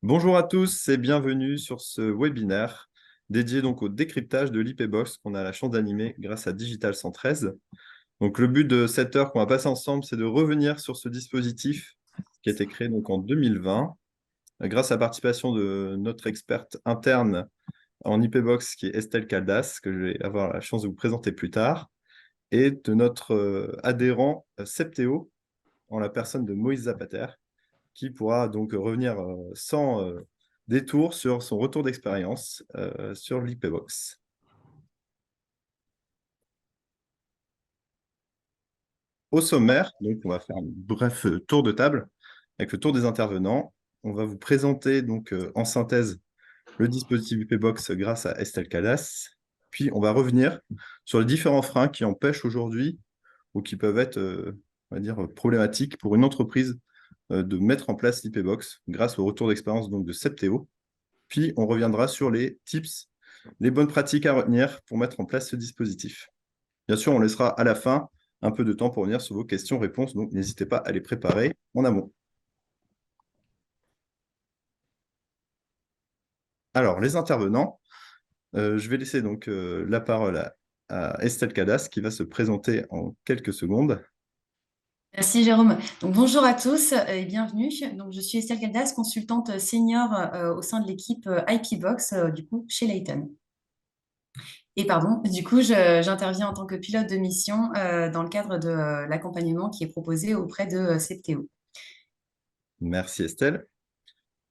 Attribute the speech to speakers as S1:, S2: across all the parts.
S1: Bonjour à tous et bienvenue sur ce webinaire dédié donc au décryptage de l'IPbox qu'on a la chance d'animer grâce à Digital 113. Donc le but de cette heure qu'on va passer ensemble, c'est de revenir sur ce dispositif qui a été créé donc en 2020 grâce à la participation de notre experte interne en IPbox qui est Estelle Caldas, que je vais avoir la chance de vous présenter plus tard, et de notre adhérent Septéo en la personne de Moïse Zapater, qui pourra donc revenir sans détour sur son retour d'expérience sur l'IPbox. Au sommaire, donc on va faire un bref tour de table avec le tour des intervenants. On va vous présenter donc en synthèse le dispositif IPbox grâce à Estelle Cadas. Puis on va revenir sur les différents freins qui empêchent aujourd'hui ou qui peuvent être, on va dire, problématiques pour une entreprise de mettre en place l'IPbox grâce au retour d'expérience donc de Septéo. Puis, on reviendra sur les tips, les bonnes pratiques à retenir pour mettre en place ce dispositif. Bien sûr, on laissera à la fin un peu de temps pour venir sur vos questions-réponses, donc n'hésitez pas à les préparer en amont. Alors, les intervenants, je vais laisser donc la parole à Estelle Cadas qui va se présenter en quelques secondes.
S2: Merci Jérôme. Donc, bonjour à tous et bienvenue. Donc, je suis Estelle Caldas, consultante senior au sein de l'équipe IPbox du coup chez Layton. Et pardon, du coup, j'interviens en tant que pilote de mission dans le cadre de l'accompagnement qui est proposé auprès de Septéo.
S1: Merci Estelle.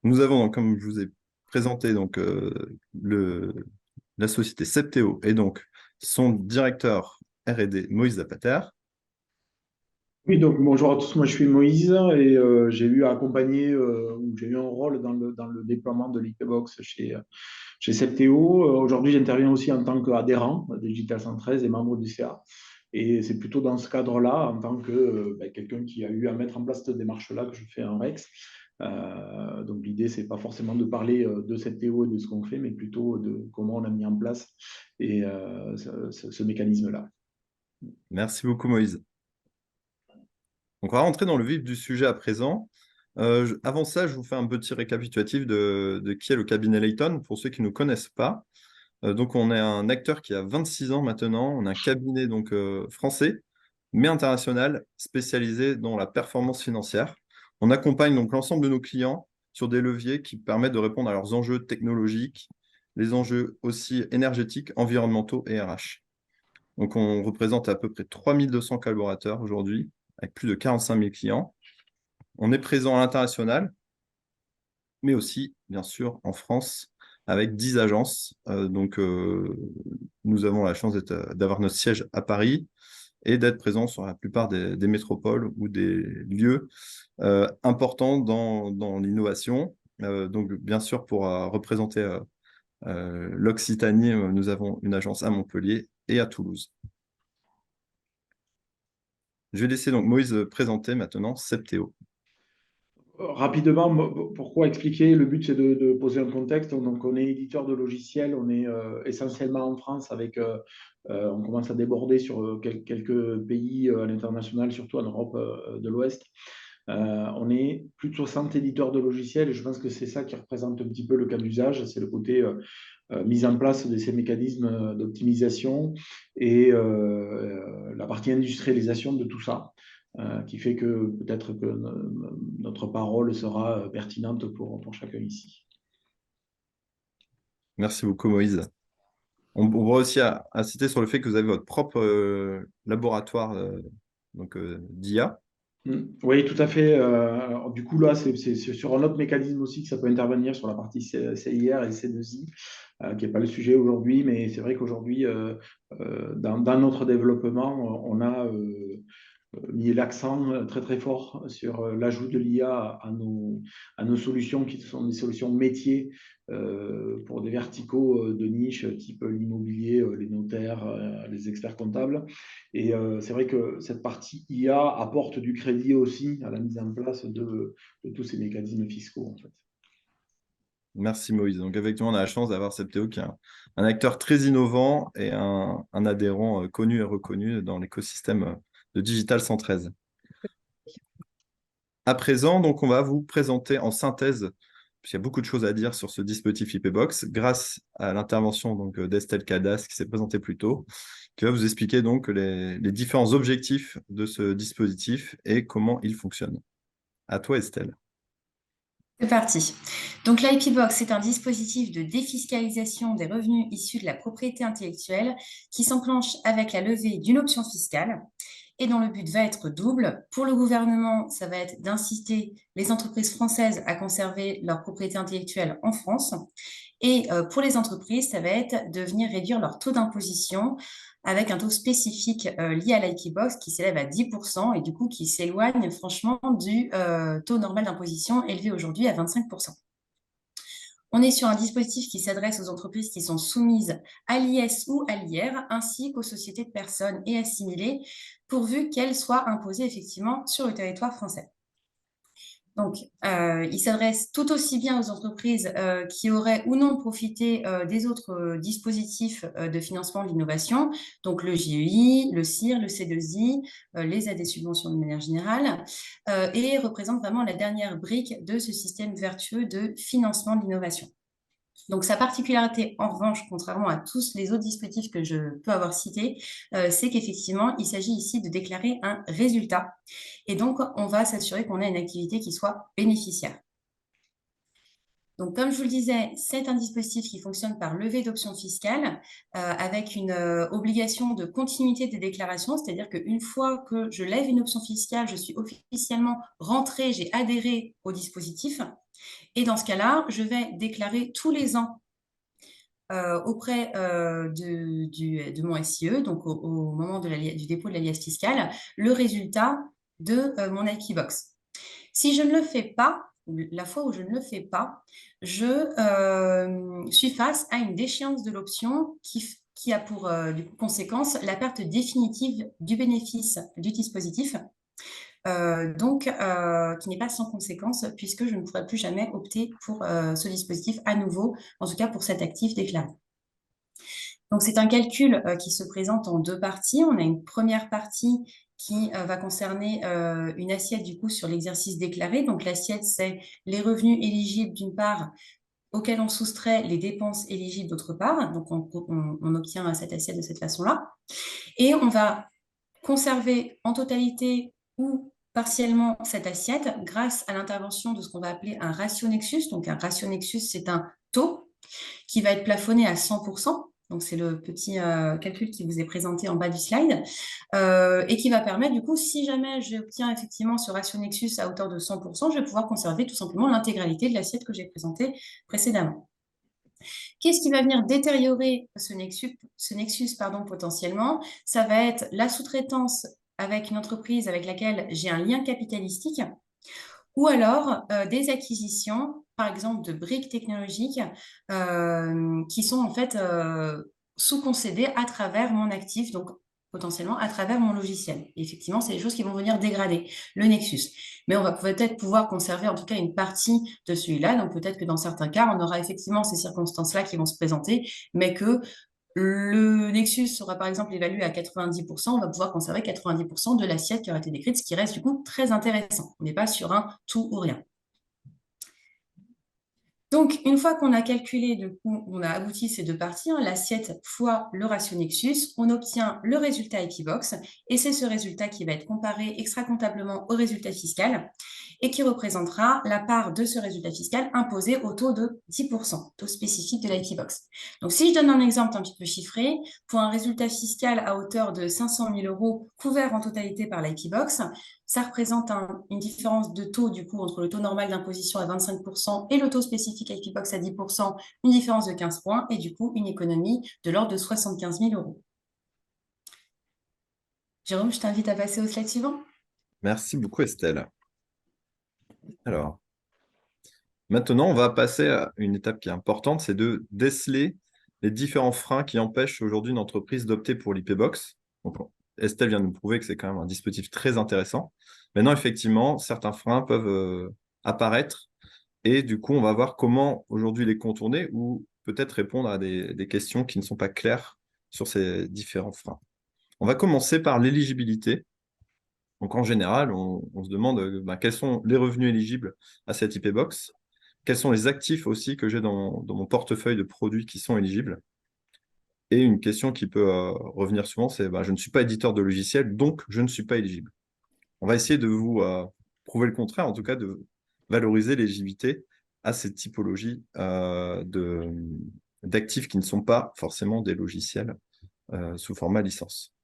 S1: Nous avons, donc, comme je vous ai présenté, donc, la société Septéo et donc son directeur R&D Moïse Zapater.
S3: Oui, donc bonjour à tous, moi je suis Moïse et j'ai eu à accompagner, ou j'ai eu un rôle dans le déploiement de l'IPbox chez Septéo. Aujourd'hui, j'interviens aussi en tant qu'adhérent de Digital 113 et membre du CA. Et c'est plutôt dans ce cadre-là, en tant que quelqu'un qui a eu à mettre en place cette démarche-là, que je fais un REX. Donc l'idée, c'est pas forcément de parler de Septéo et de ce qu'on fait, mais plutôt de comment on a mis en place et, ce mécanisme-là.
S1: Merci beaucoup Moïse. Donc, on va rentrer dans le vif du sujet à présent. Avant ça, je vous fais un petit récapitulatif de qui est le cabinet Layton, pour ceux qui ne nous connaissent pas. Donc, on est un acteur qui a 26 ans maintenant. On a un cabinet donc, français, mais international, spécialisé dans la performance financière. On accompagne donc l'ensemble de nos clients sur des leviers qui permettent de répondre à leurs enjeux technologiques, les enjeux aussi énergétiques, environnementaux et RH. Donc, on représente à peu près 3200 collaborateurs aujourd'hui, avec plus de 45 000 clients. On est présent à l'international, mais aussi, bien sûr, en France, avec 10 agences. Nous avons la chance d'avoir notre siège à Paris et d'être présents sur la plupart des métropoles ou des lieux importants dans l'innovation. Donc, bien sûr, pour représenter l'Occitanie, nous avons une agence à Montpellier et à Toulouse. Je vais laisser donc Moïse présenter maintenant Septéo.
S3: Rapidement, pourquoi expliquer? Le but, c'est de poser un contexte. Donc, on est éditeur de logiciels, on est essentiellement en France avec, on commence à déborder sur quelques pays à l'international, surtout en Europe de l'Ouest. On est plus de 60 éditeurs de logiciels et je pense que c'est ça qui représente un petit peu le cas d'usage, c'est le côté mise en place de ces mécanismes d'optimisation et la partie industrialisation de tout ça. Qui fait que peut-être que notre parole sera pertinente pour chacun ici.
S1: Merci beaucoup, Moïse. On va aussi inciter sur le fait que vous avez votre propre laboratoire d'IA.
S3: Oui, tout à fait. Du coup, là, c'est sur un autre mécanisme aussi que ça peut intervenir sur la partie CIR et C2I, qui n'est pas le sujet aujourd'hui, mais c'est vrai qu'aujourd'hui, dans notre développement, on a mis l'accent très très fort sur l'ajout de l'IA à nos solutions qui sont des solutions métiers pour des verticaux de niche type l'immobilier, les notaires, les experts comptables. Et c'est vrai que cette partie IA apporte du crédit aussi à la mise en place de tous ces mécanismes fiscaux en fait.
S1: Merci, Moïse. Donc, effectivement, on a la chance d'avoir Septéo qui est un acteur très innovant et un adhérent connu et reconnu dans l'écosystème de Digital 113. À présent, donc, on va vous présenter en synthèse, parce qu'il y a beaucoup de choses à dire sur ce dispositif IP-Box, grâce à l'intervention d'Estelle Caldas qui s'est présentée plus tôt, qui va vous expliquer donc les différents objectifs de ce dispositif et comment il fonctionne. À toi, Estelle.
S2: C'est parti. Donc l'IP Box est un dispositif de défiscalisation des revenus issus de la propriété intellectuelle qui s'enclenche avec la levée d'une option fiscale et dont le but va être double. Pour le gouvernement, ça va être d'inciter les entreprises françaises à conserver leur propriété intellectuelle en France. Et pour les entreprises, ça va être de venir réduire leur taux d'imposition avec un taux spécifique lié à l'IP Box qui s'élève à 10% et du coup qui s'éloigne franchement du taux normal d'imposition élevé aujourd'hui à 25%. On est sur un dispositif qui s'adresse aux entreprises qui sont soumises à l'IS ou à l'IR, ainsi qu'aux sociétés de personnes et assimilées, pourvu qu'elles soient imposées effectivement sur le territoire français. Donc, il s'adresse tout aussi bien aux entreprises qui auraient ou non profité des autres dispositifs de financement de l'innovation, donc le JEI, le CIR, le C2I, les aides et subventions de manière générale, et représente vraiment la dernière brique de ce système vertueux de financement de l'innovation. Donc, sa particularité, en revanche, contrairement à tous les autres dispositifs que je peux avoir cités, c'est qu'effectivement, il s'agit ici de déclarer un résultat. Et donc, on va s'assurer qu'on a une activité qui soit bénéficiaire. Donc, comme je vous le disais, c'est un dispositif qui fonctionne par levée d'options fiscales avec une obligation de continuité des déclarations, c'est-à-dire qu'une fois que je lève une option fiscale, je suis officiellement rentrée, j'ai adhéré au dispositif. Et dans ce cas-là, je vais déclarer tous les ans auprès de mon SIE, donc au moment du dépôt de l'alias fiscale, le résultat de mon Aikibox. Si je ne le fais pas, la fois où je ne le fais pas, je suis face à une déchéance de l'option qui a pour du coup, conséquence la perte définitive du bénéfice du dispositif, qui n'est pas sans conséquence puisque je ne pourrai plus jamais opter pour ce dispositif à nouveau, en tout cas pour cet actif déclaré. Donc, c'est un calcul qui se présente en deux parties. On a une première partie qui va concerner une assiette du coup sur l'exercice déclaré. Donc, l'assiette, c'est les revenus éligibles d'une part auxquels on soustrait les dépenses éligibles d'autre part. Donc, on obtient cette assiette de cette façon-là. Et on va conserver en totalité ou partiellement cette assiette grâce à l'intervention de ce qu'on va appeler un ratio nexus. Donc, un ratio nexus, c'est un taux qui va être plafonné à 100%. Donc, c'est le petit calcul qui vous est présenté en bas du slide et qui va permettre, du coup, si jamais j'obtiens effectivement ce ratio nexus à hauteur de 100%, je vais pouvoir conserver tout simplement l'intégralité de l'assiette que j'ai présentée précédemment. Qu'est-ce qui va venir détériorer ce nexus potentiellement? Ça va être la sous-traitance avec une entreprise avec laquelle j'ai un lien capitalistique ou alors des acquisitions, par exemple de briques technologiques qui sont en fait sous-concédées à travers mon actif, donc potentiellement à travers mon logiciel. Et effectivement, c'est des choses qui vont venir dégrader le Nexus. Mais on va peut-être pouvoir conserver en tout cas une partie de celui-là. Donc peut-être que dans certains cas, on aura effectivement ces circonstances-là qui vont se présenter, mais que le Nexus sera par exemple évalué à 90%, on va pouvoir conserver 90% de l'assiette qui aura été décrite, ce qui reste du coup très intéressant. On n'est pas sur un tout ou rien. Donc, une fois qu'on a calculé, du coup, on a abouti ces deux parties, hein, l'assiette fois le ratio Nexus, on obtient le résultat Equibox, et c'est ce résultat qui va être comparé extra-comptablement au résultat fiscal, et qui représentera la part de ce résultat fiscal imposé au taux de 10%, taux spécifique de l'Equibox. Donc, si je donne un exemple un petit peu chiffré, pour un résultat fiscal à hauteur de 500 000 € couvert en totalité par l'Equibox, ça représente une différence de taux, du coup, entre le taux normal d'imposition à 25% et le taux spécifique Equibox à 10%, une différence de 15 points et du coup, une économie de l'ordre de 75 000 €. Jérôme, je t'invite à passer au slide suivant.
S1: Merci beaucoup, Estelle. Alors, maintenant, on va passer à une étape qui est importante, c'est de déceler les différents freins qui empêchent aujourd'hui une entreprise d'opter pour l'IP-Box. Donc, Estelle vient de nous prouver que c'est quand même un dispositif très intéressant. Maintenant, effectivement, certains freins peuvent apparaître et du coup, on va voir comment aujourd'hui les contourner ou peut-être répondre à des questions qui ne sont pas claires sur ces différents freins. On va commencer par l'éligibilité. Donc, en général, on se demande quels sont les revenus éligibles à cette IP Box. quels sont les actifs aussi que j'ai dans mon portefeuille de produits qui sont éligibles. Et une question qui peut revenir souvent, c'est je ne suis pas éditeur de logiciel, donc je ne suis pas éligible. On va essayer de vous prouver le contraire, en tout cas de valoriser l'éligibilité à cette typologie d'actifs qui ne sont pas forcément des logiciels sous format licence.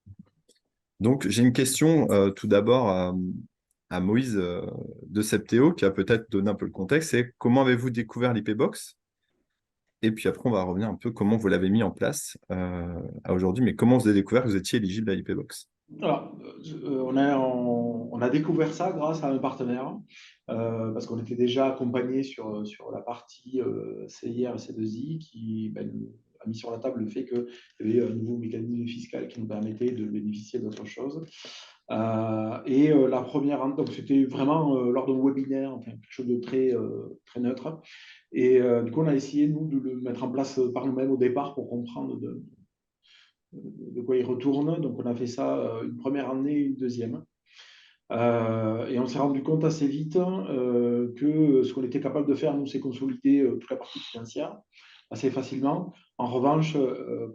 S1: Donc, j'ai une question tout d'abord à Moïse de Septéo, qui a peut-être donné un peu le contexte. C'est comment avez-vous découvert l'IPbox? Et puis après, on va revenir un peu comment vous l'avez mis en place à aujourd'hui, mais comment vous avez découvert que vous étiez éligible à l'IPbox?
S3: Alors, on a découvert ça grâce à un partenaire, parce qu'on était déjà accompagné sur la partie CIR et C2I qui nous a mis sur la table le fait qu'il y avait un nouveau mécanisme fiscal qui nous permettait de bénéficier d'autre chose. La première, donc c'était vraiment lors d'un webinaire, enfin, quelque chose de très neutre. Du coup, on a essayé, nous, de le mettre en place par nous-mêmes au départ pour comprendre de quoi il retourne. Donc, on a fait ça une première année, une deuxième. Et on s'est rendu compte assez vite que ce qu'on était capable de faire, nous, c'est consolider toute la partie financière assez facilement. En revanche,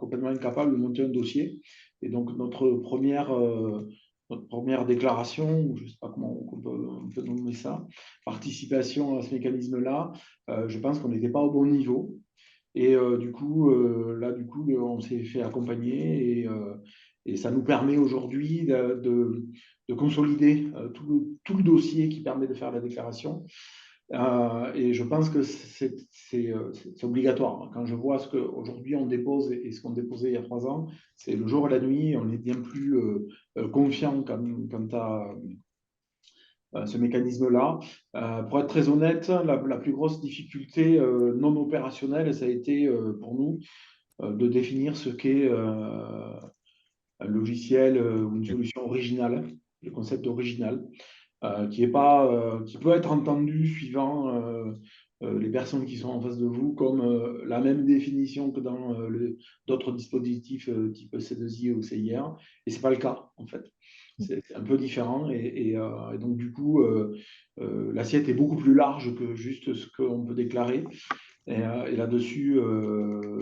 S3: complètement incapable de monter un dossier. Et donc, notre première déclaration, je ne sais pas comment on peut nommer ça, participation à ce mécanisme-là, je pense qu'on n'était pas au bon niveau. Du coup, on s'est fait accompagner et ça nous permet aujourd'hui de consolider tout le dossier qui permet de faire la déclaration. Et je pense que c'est obligatoire. Quand je vois ce qu'aujourd'hui on dépose et ce qu'on déposait il y a 3 ans, c'est le jour et la nuit, on est bien plus confiant quant à ce mécanisme-là. Pour être très honnête, la plus grosse difficulté non opérationnelle, ça a été pour nous de définir ce qu'est un logiciel ou une solution originale, le concept original, qui peut être entendu suivant les personnes qui sont en face de vous comme la même définition que dans d'autres dispositifs type C2I ou CIR, et ce n'est pas le cas en fait. C'est un peu différent et donc du coup l'assiette est beaucoup plus large que juste ce qu'on peut déclarer et là-dessus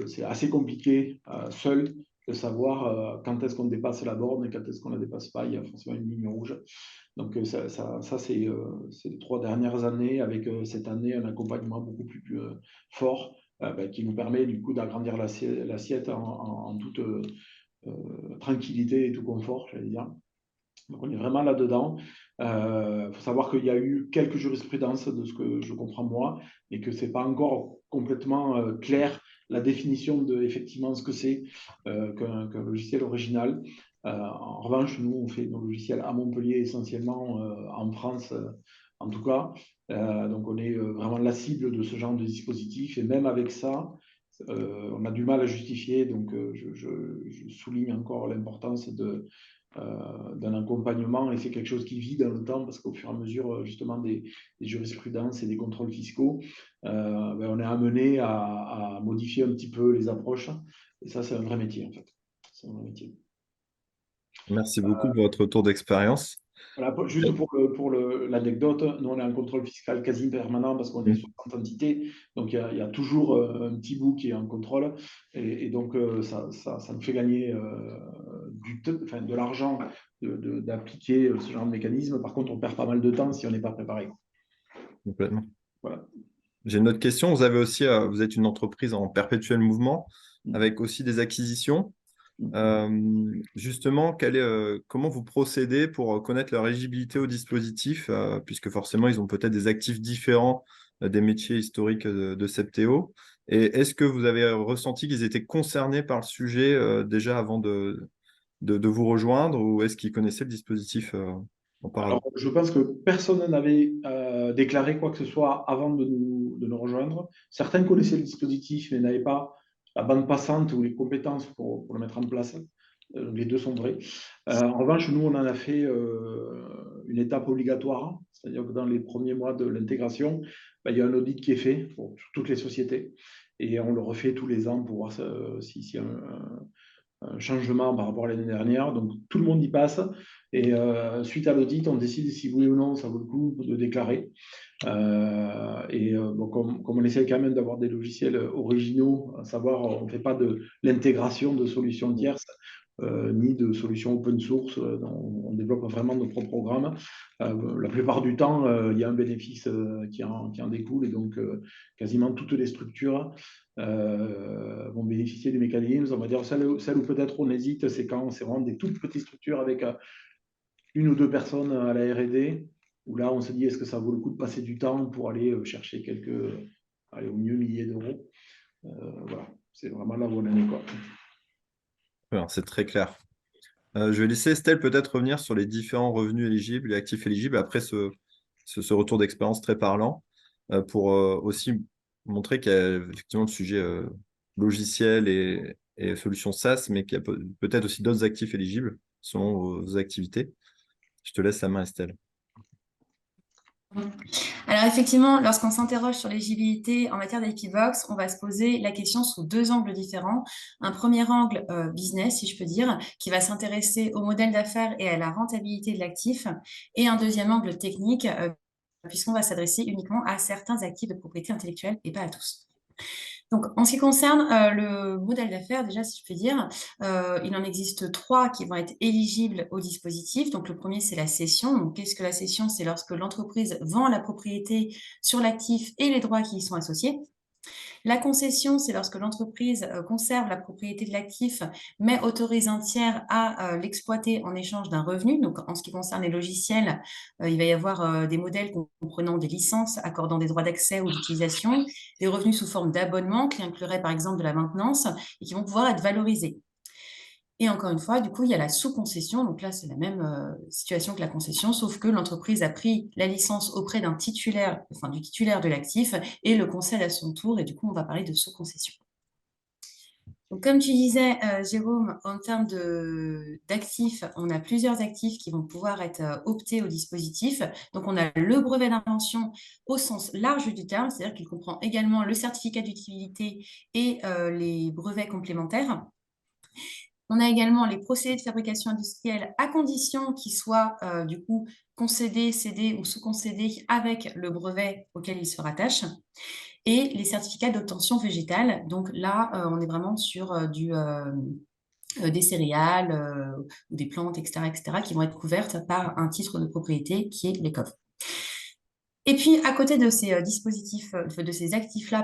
S3: c'est assez compliqué seul de savoir quand est-ce qu'on dépasse la borne et quand est-ce qu'on ne la dépasse pas. Il y a forcément une ligne rouge. Donc ça c'est les 3 dernières années avec cette année un accompagnement beaucoup plus fort qui nous permet du coup d'agrandir l'assiette en toute tranquillité et tout confort, j'allais dire. Donc on est vraiment là-dedans. Faut savoir qu'il y a eu quelques jurisprudences de ce que je comprends moi, mais que c'est pas encore complètement clair la définition de effectivement ce que c'est qu'un logiciel original. En revanche, nous, on fait nos logiciels à Montpellier essentiellement, en France en tout cas. Donc on est vraiment la cible de ce genre de dispositif et même avec ça, on a du mal à justifier. Donc je souligne encore l'importance d'un accompagnement et c'est quelque chose qui vit dans le temps parce qu'au fur et à mesure justement des jurisprudences et des contrôles fiscaux, on est amené à modifier un petit peu les approches et ça c'est un vrai métier en fait. C'est un vrai métier.
S1: Merci beaucoup pour votre retour d'expérience.
S3: Voilà, juste pour l'anecdote, nous on a un contrôle fiscal quasi permanent parce qu'on est 60 entités, donc il y a toujours un petit bout qui est en contrôle et donc ça nous fait gagner de l'argent d'appliquer ce genre de mécanisme. Par contre, on perd pas mal de temps si on n'est pas préparé.
S1: Complètement.
S3: Voilà.
S1: J'ai une autre question. Vous avez aussi, vous êtes une entreprise en perpétuel mouvement avec aussi des acquisitions. Justement, comment vous procédez pour connaître leur éligibilité au dispositif, puisque forcément, ils ont peut-être des actifs différents des métiers historiques de Septéo. Et est-ce que vous avez ressenti qu'ils étaient concernés par le sujet déjà avant de vous rejoindre, ou est-ce qu'ils connaissaient le dispositif auparavant?
S3: Alors, je pense que personne n'avait déclaré quoi que ce soit avant de nous rejoindre. Certains connaissaient le dispositif, mais n'avaient pas la bande passante ou les compétences pour le mettre en place. Les deux sont vrais. En revanche, nous, on en a fait une étape obligatoire, c'est-à-dire que dans les premiers mois de l'intégration, il y a un audit qui est fait pour toutes les sociétés et on le refait tous les ans pour voir s'il y a changement par rapport à l'année dernière. Donc, tout le monde y passe. Et suite à l'audit, on décide si oui ou non ça vaut le coup de déclarer. Bon, comme on essaie quand même d'avoir des logiciels originaux, à savoir, on ne fait pas de l'intégration de solutions tierces, ni de solutions open source. On développe vraiment nos propres programmes. La plupart du temps, il y a un bénéfice qui en découle, et donc quasiment toutes les structures vont bénéficier du mécanisme. On va dire celle où peut-être on hésite, c'est quand c'est vraiment des toutes petites structures avec une ou deux personnes à la R&D, où là on se dit est-ce que ça vaut le coup de passer du temps pour aller chercher au mieux milliers d'euros. Voilà, c'est vraiment là où on en est, quoi.
S1: Alors, c'est très clair. Je vais laisser Estelle peut-être revenir sur les différents revenus éligibles et actifs éligibles après ce retour d'expérience très parlant, pour aussi montrer qu'il y a effectivement le sujet logiciel et solutions SaaS, mais qu'il y a peut-être aussi d'autres actifs éligibles selon vos activités. Je te laisse la main, Estelle.
S2: Alors effectivement, lorsqu'on s'interroge sur l'éligibilité en matière d'IPbox, on va se poser la question sous deux angles différents. Un premier angle business, si je peux dire, qui va s'intéresser au modèle d'affaires et à la rentabilité de l'actif, et un deuxième angle technique, puisqu'on va s'adresser uniquement à certains actifs de propriété intellectuelle et pas à tous. Donc, en ce qui concerne le modèle d'affaires, déjà, si je peux dire, il en existe trois qui vont être éligibles au dispositif. Donc, le premier, c'est la cession. Donc, qu'est-ce que la cession? C'est lorsque l'entreprise vend la propriété sur l'actif et les droits qui y sont associés. La concession, c'est lorsque l'entreprise conserve la propriété de l'actif, mais autorise un tiers à l'exploiter en échange d'un revenu. Donc, en ce qui concerne les logiciels, il va y avoir des modèles comprenant des licences, accordant des droits d'accès ou d'utilisation, des revenus sous forme d'abonnement qui incluraient par exemple de la maintenance et qui vont pouvoir être valorisés. Et encore une fois, du coup, il y a la sous-concession. Donc là, c'est la même situation que la concession, sauf que l'entreprise a pris la licence auprès d'un titulaire, enfin du titulaire de l'actif, et le concède à son tour. Et du coup, on va parler de sous-concession. Donc, comme tu disais, Jérôme, en termes d'actifs, on a plusieurs actifs qui vont pouvoir être optés au dispositif. Donc, on a le brevet d'invention au sens large du terme, c'est-à-dire qu'il comprend également le certificat d'utilité et les brevets complémentaires. On a également les procédés de fabrication industrielle à condition qu'ils soient du coup concédés, cédés ou sous-concédés avec le brevet auquel ils se rattachent. Et les certificats d'obtention végétale. Donc là, on est vraiment sur des céréales ou des plantes, etc., qui vont être couvertes par un titre de propriété qui est l'ECOV. Et puis, à côté de ces dispositifs, de ces actifs-là,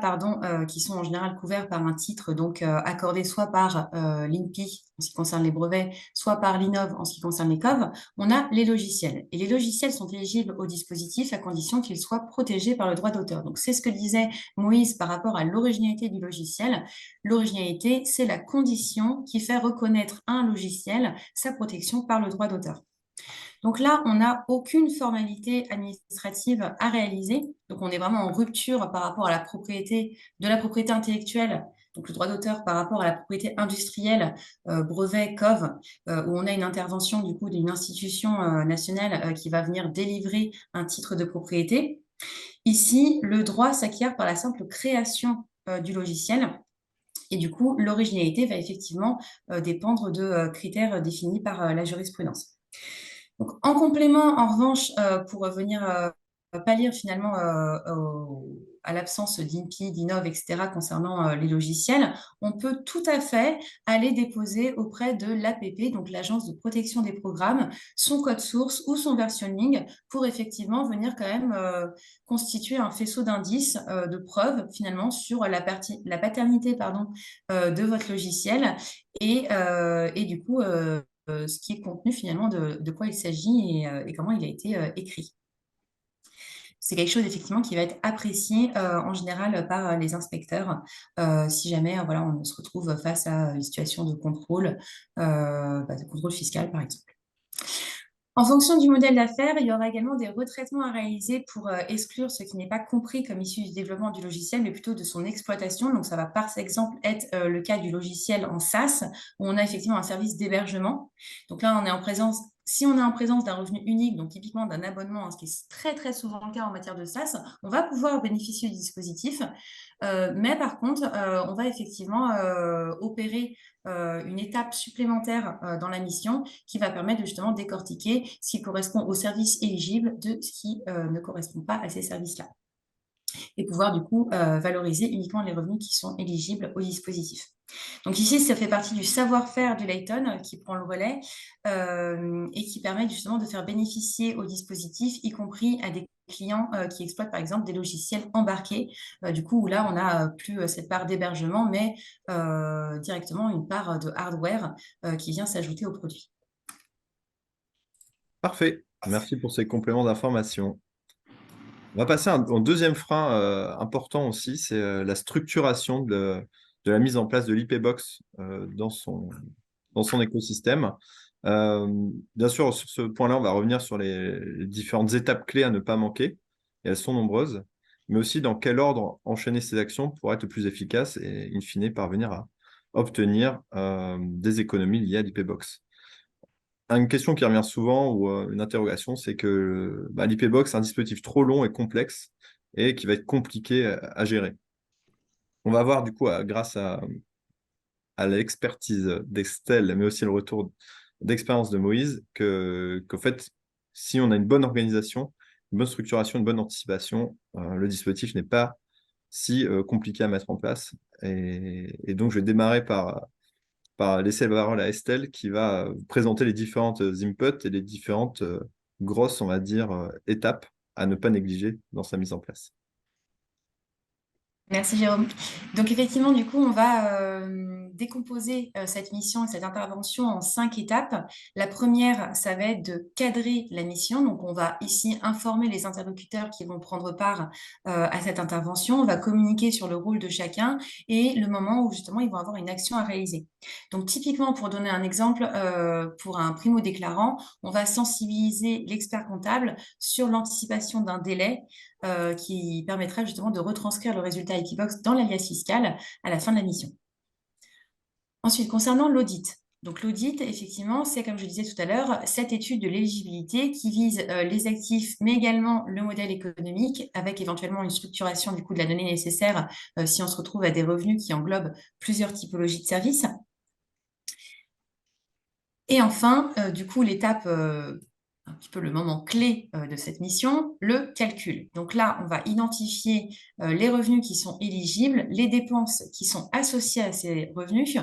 S2: qui sont en général couverts par un titre donc accordé soit par l'INPI en ce qui concerne les brevets, soit par l'INOV en ce qui concerne les COV, on a les logiciels. Et les logiciels sont éligibles au dispositif à condition qu'ils soient protégés par le droit d'auteur. Donc, c'est ce que disait Moïse par rapport à l'originalité du logiciel. L'originalité, c'est la condition qui fait reconnaître à un logiciel sa protection par le droit d'auteur. Donc là, on n'a aucune formalité administrative à réaliser. Donc, on est vraiment en rupture par rapport à la propriété intellectuelle, donc le droit d'auteur par rapport à la propriété industrielle, brevet, COV, où on a une intervention du coup d'une institution nationale qui va venir délivrer un titre de propriété. Ici, le droit s'acquiert par la simple création du logiciel. Et du coup, l'originalité va effectivement dépendre de critères définis par la jurisprudence. Donc, en complément, en revanche, pour venir pallier finalement à l'absence d'INPI, d'INOV, etc., concernant les logiciels, on peut tout à fait aller déposer auprès de l'APP, donc l'Agence de protection des programmes, son code source ou son versionning pour effectivement venir quand même constituer un faisceau d'indices, de preuves finalement sur la paternité de votre logiciel et du coup ce qui est contenu finalement de quoi il s'agit et comment il a été écrit. C'est quelque chose effectivement qui va être apprécié en général par les inspecteurs si jamais voilà, on se retrouve face à une situation de contrôle fiscal par exemple. En fonction du modèle d'affaires, il y aura également des retraitements à réaliser pour exclure ce qui n'est pas compris comme issu du développement du logiciel, mais plutôt de son exploitation. Donc, ça va par exemple être le cas du logiciel en SaaS, où on a effectivement un service d'hébergement. Donc là, on est en présence Si on est en présence d'un revenu unique, donc typiquement d'un abonnement, ce qui est très très souvent le cas en matière de SaaS, on va pouvoir bénéficier du dispositif, mais par contre, on va effectivement opérer une étape supplémentaire dans la mission qui va permettre de justement décortiquer ce qui correspond aux services éligibles de ce qui ne correspond pas à ces services-là et pouvoir du coup valoriser uniquement les revenus qui sont éligibles au dispositif. Donc ici, ça fait partie du savoir-faire du Layton qui prend le relais et qui permet justement de faire bénéficier au dispositif, y compris à des clients qui exploitent par exemple des logiciels embarqués, du coup où là on n'a plus cette part d'hébergement, mais directement une part de hardware qui vient s'ajouter au produit.
S1: Parfait. Merci pour ces compléments d'information. On va passer au deuxième frein important aussi, c'est la structuration de la mise en place de l'IP-Box dans son écosystème. Bien sûr, sur ce point-là, on va revenir sur les différentes étapes clés à ne pas manquer, et elles sont nombreuses, mais aussi dans quel ordre enchaîner ces actions pour être le plus efficace et, in fine, parvenir à obtenir des économies liées à l'IP-Box. Une question qui revient souvent ou une interrogation, c'est que l'IP-Box est un dispositif trop long et complexe et qui va être compliqué à gérer. On va voir du coup, grâce à l'expertise d'Estelle, mais aussi le retour d'expérience de Moïse, qu'en fait, si on a une bonne organisation, une bonne structuration, une bonne anticipation, le dispositif n'est pas si compliqué à mettre en place. Et donc, je vais démarrer par laisser la parole à Estelle qui va vous présenter les différentes inputs et les différentes grosses, on va dire, étapes à ne pas négliger dans sa mise en place.
S2: Merci Jérôme. Donc effectivement, du coup, on va décomposer cette mission et cette intervention en 5 étapes. La première, ça va être de cadrer la mission. Donc on va ici informer les interlocuteurs qui vont prendre part à cette intervention. On va communiquer sur le rôle de chacun et le moment où justement ils vont avoir une action à réaliser. Donc typiquement, pour donner un exemple, pour un primo-déclarant, on va sensibiliser l'expert comptable sur l'anticipation d'un délai qui permettra justement de retranscrire le résultat Equibox dans l'alias fiscal à la fin de la mission. Ensuite, concernant l'audit. Donc l'audit, effectivement, c'est comme je disais tout à l'heure, cette étude de l'éligibilité qui vise les actifs, mais également le modèle économique, avec éventuellement une structuration du coup de la donnée nécessaire si on se retrouve à des revenus qui englobent plusieurs typologies de services. Et enfin, du coup, l'étape un petit peu le moment clé de cette mission, le calcul. Donc là, on va identifier les revenus qui sont éligibles, les dépenses qui sont associées à ces revenus,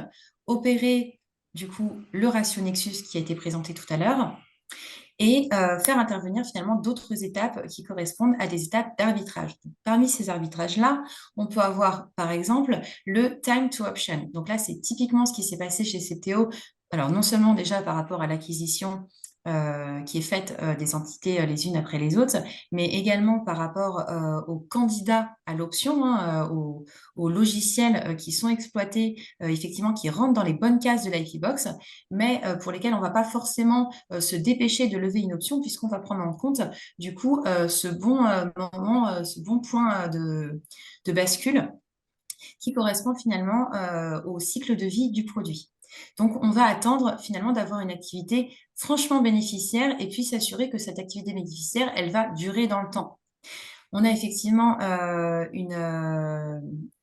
S2: opérer du coup le ratio Nexus qui a été présenté tout à l'heure et faire intervenir finalement d'autres étapes qui correspondent à des étapes d'arbitrage. Parmi ces arbitrages-là, on peut avoir par exemple le time to option. Donc là, c'est typiquement ce qui s'est passé chez CTO. Alors non seulement déjà par rapport à l'acquisition qui est faite des entités les unes après les autres, mais également par rapport aux candidats à l'option, aux logiciels qui sont exploités, effectivement, qui rentrent dans les bonnes cases de l'IP-Box, mais pour lesquels on ne va pas forcément se dépêcher de lever une option, puisqu'on va prendre en compte, du coup, ce bon moment, ce bon point de bascule qui correspond finalement au cycle de vie du produit. Donc, on va attendre finalement d'avoir une activité franchement bénéficiaire et puis s'assurer que cette activité bénéficiaire, elle va durer dans le temps. On a effectivement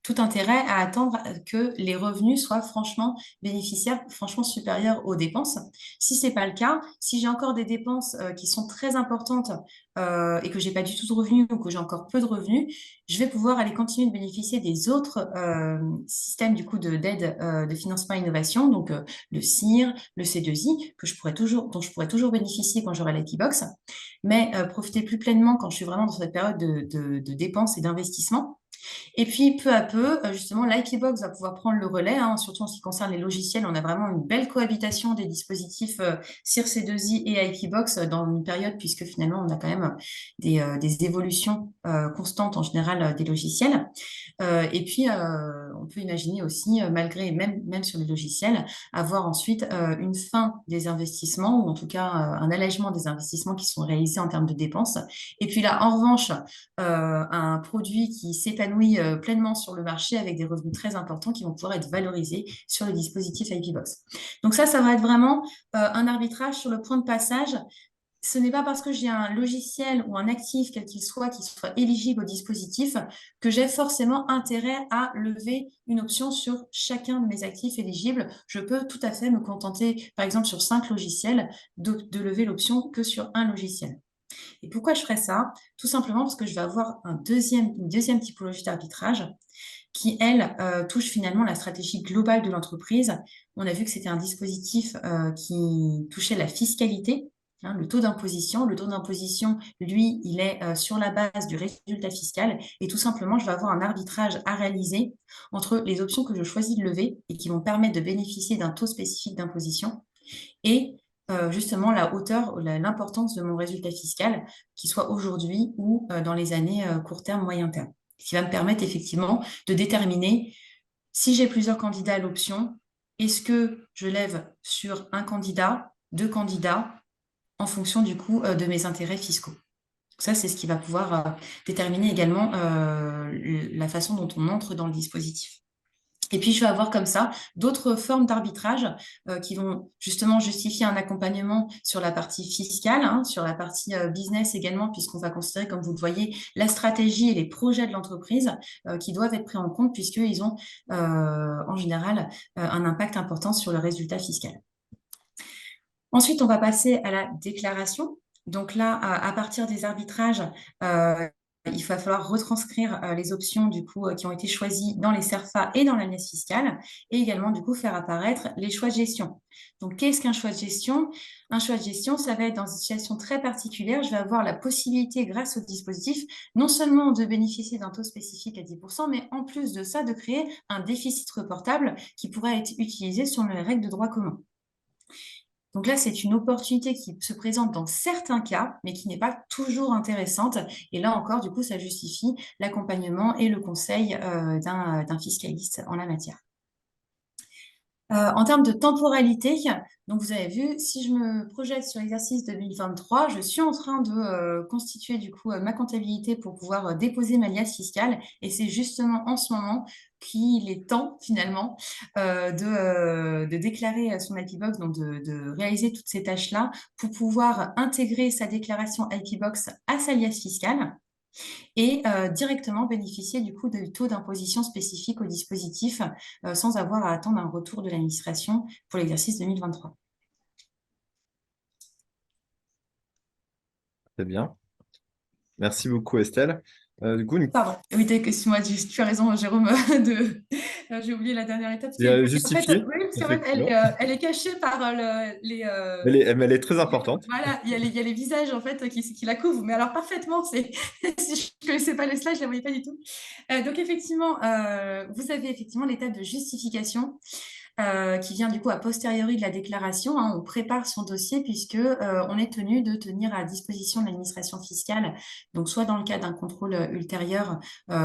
S2: tout intérêt à attendre que les revenus soient franchement bénéficiaires, franchement supérieurs aux dépenses. Si ce n'est pas le cas, si j'ai encore des dépenses qui sont très importantes et que je n'ai pas du tout de revenus ou que j'ai encore peu de revenus, je vais pouvoir aller continuer de bénéficier des autres systèmes du coup d'aide de financement et innovation, donc le CIR, le C2I, dont je pourrais toujours bénéficier quand j'aurai l'Equibox, mais profiter plus pleinement quand je suis vraiment dans cette période de dépenses et d'investissement. Et puis, peu à peu, justement, l'IP-Box va pouvoir prendre le relais, surtout en ce qui concerne les logiciels. On a vraiment une belle cohabitation des dispositifs CIR-C2I et IP-Box dans une période, puisque finalement, on a quand même des évolutions constantes en général des logiciels. Et puis, on peut imaginer aussi, malgré, même sur les logiciels, avoir ensuite une fin des investissements, ou en tout cas un allègement des investissements qui sont réalisés en termes de dépenses. Et puis là, en revanche, un produit qui s'épanouit s'épanouit pleinement sur le marché avec des revenus très importants qui vont pouvoir être valorisés sur le dispositif IPbox. Donc ça va être vraiment un arbitrage sur le point de passage. Ce n'est pas parce que j'ai un logiciel ou un actif, quel qu'il soit, qui soit éligible au dispositif, que j'ai forcément intérêt à lever une option sur chacun de mes actifs éligibles. Je peux tout à fait me contenter, par exemple, sur 5 logiciels, de lever l'option que sur un logiciel. Et pourquoi je ferais ça? Tout simplement parce que je vais avoir une deuxième typologie d'arbitrage qui, elle, touche finalement la stratégie globale de l'entreprise. On a vu que c'était un dispositif qui touchait la fiscalité, le taux d'imposition. Le taux d'imposition, lui, il est sur la base du résultat fiscal. Et tout simplement, je vais avoir un arbitrage à réaliser entre les options que je choisis de lever et qui vont permettre de bénéficier d'un taux spécifique d'imposition et justement la hauteur, l'importance de mon résultat fiscal, qu'il soit aujourd'hui ou dans les années court terme, moyen terme. Ce qui va me permettre effectivement de déterminer si j'ai plusieurs candidats à l'option, est-ce que je lève sur un candidat, 2 candidats, en fonction du coup de mes intérêts fiscaux. Ça, c'est ce qui va pouvoir déterminer également la façon dont on entre dans le dispositif. Et puis, je vais avoir comme ça d'autres formes d'arbitrage qui vont justement justifier un accompagnement sur la partie fiscale, sur la partie business également, puisqu'on va considérer, comme vous le voyez, la stratégie et les projets de l'entreprise qui doivent être pris en compte puisqu'ils ont en général un impact important sur le résultat fiscal. Ensuite, on va passer à la déclaration. Donc là, à partir des arbitrages, il va falloir retranscrire les options du coup qui ont été choisies dans les CERFA et dans l'alias fiscale, et également du coup faire apparaître les choix de gestion. Donc, qu'est-ce qu'un choix de gestion? Un choix de gestion, ça va être dans une situation très particulière. Je vais avoir la possibilité, grâce au dispositif, non seulement de bénéficier d'un taux spécifique à 10%, mais en plus de ça, de créer un déficit reportable qui pourrait être utilisé sur les règles de droit commun. Donc là, c'est une opportunité qui se présente dans certains cas, mais qui n'est pas toujours intéressante. Et là encore, du coup, ça justifie l'accompagnement et le conseil d'un fiscaliste en la matière. En termes de temporalité, donc vous avez vu, si je me projette sur l'exercice 2023, je suis en train de constituer du coup ma comptabilité pour pouvoir déposer ma liasse fiscale. Et c'est justement en ce moment qu'il est temps finalement de déclarer son IPbox, donc de réaliser toutes ces tâches-là pour pouvoir intégrer sa déclaration IPbox à sa liasse fiscale et directement bénéficier du coup de taux d'imposition spécifique au dispositif sans avoir à attendre un retour de l'administration pour l'exercice 2023.
S1: Très bien. Merci beaucoup, Estelle. Du coup,
S2: Pardon, oui, excuse-moi, tu as raison, Jérôme, j'ai oublié la dernière étape.
S1: il a
S2: En fait,
S1: justifié,
S2: oui, parce qu'en fait,
S1: effectivement.
S2: elle est cachée par les,
S1: Mais elle est très importante.
S2: voilà, il y a les visages en fait qui la couvrent, mais alors parfaitement, si je ne connaissais pas les slides, je ne la voyais pas du tout. Donc effectivement, vous avez effectivement l'étape de justification qui vient du coup a posteriori de la déclaration. On prépare son dossier puisque on est tenu de tenir à disposition de l'administration fiscale, donc soit dans le cadre d'un contrôle ultérieur,